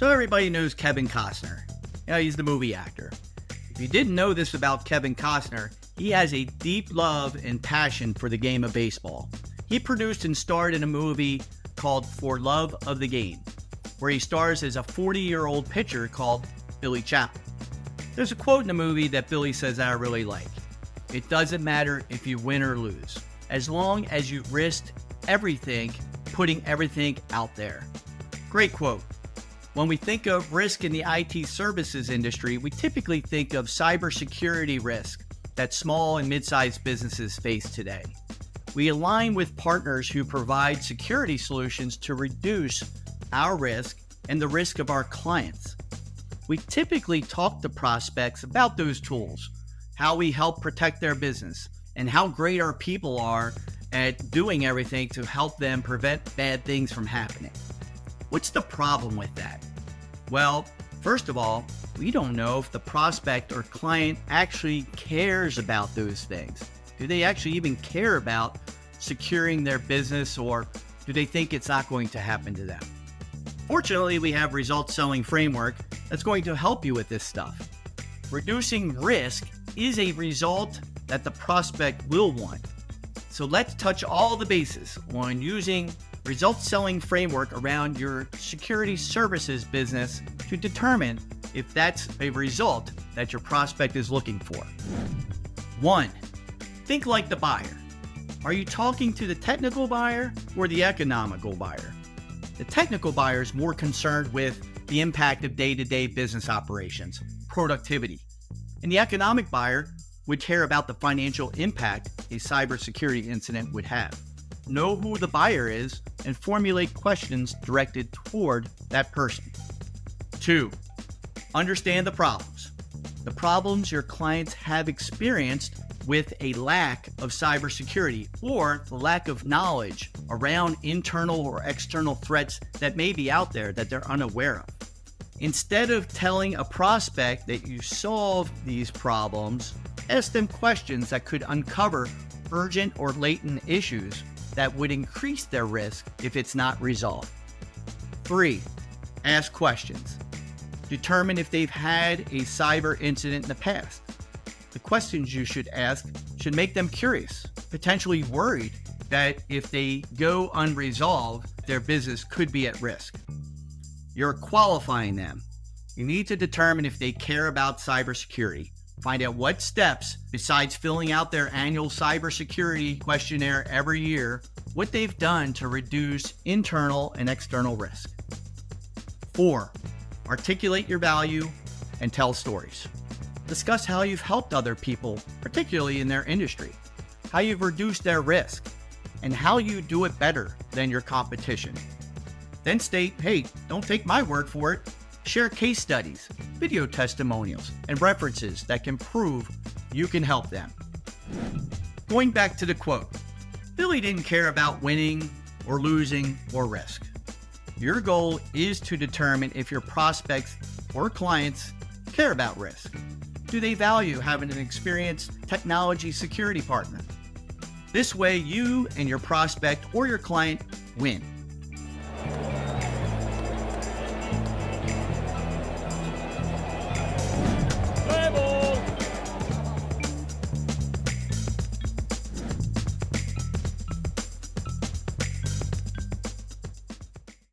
So everybody knows Kevin Costner. Yeah, he's the movie actor. If you didn't know this about Kevin Costner, he has a deep love and passion for the game of baseball. He produced and starred in a movie called For Love of the Game, where he stars as a 40-year-old pitcher called Billy Chapman. There's a quote in the movie that Billy says that I really like. It doesn't matter if you win or lose, as long as you risked everything, putting everything out there. Great quote. When we think of risk in the IT services industry, we typically think of cybersecurity risk that small and mid-sized businesses face today. We align with partners who provide security solutions to reduce our risk and the risk of our clients. We typically talk to prospects about those tools, how we help protect their business, and how great our people are at doing everything to help them prevent bad things from happening. What's the problem with that? Well, first of all, we don't know if the prospect or client actually cares about those things. Do they actually even care about securing their business, or do they think it's not going to happen to them? Fortunately, we have results selling framework that's going to help you with this stuff. Reducing risk is a result that the prospect will want. So let's touch all the bases on using results selling framework around your security services business to determine if that's a result that your prospect is looking for. 1. Think like the buyer. Are you talking to the technical buyer or the economical buyer? The technical buyer is more concerned with the impact of day-to-day business operations, productivity. And the economic buyer would care about the financial impact a cybersecurity incident would have. Know who the buyer is and formulate questions directed toward that person. 2. Understand the problems. The problems your clients have experienced with a lack of cybersecurity or the lack of knowledge around internal or external threats that may be out there that they're unaware of. Instead of telling a prospect that you solved these problems, ask them questions that could uncover urgent or latent issues that would increase their risk if it's not resolved. 3. Ask questions. Determine if they've had a cyber incident in the past. The questions you should ask should make them curious, potentially worried that if they go unresolved, their business could be at risk. You're qualifying them. You need to determine if they care about cybersecurity. Find out what steps, besides filling out their annual cybersecurity questionnaire every year, what they've done to reduce internal and external risk. 4. Articulate your value and tell stories. Discuss how you've helped other people, particularly in their industry, how you've reduced their risk, and how you do it better than your competition. Then state, hey, don't take my word for it. Share case studies, video testimonials, and references that can prove you can help them. Going back to the quote, Billy didn't care about winning or losing or risk. Your goal is to determine if your prospects or clients care about risk. Do they value having an experienced technology security partner? This way, you and your prospect or your client win.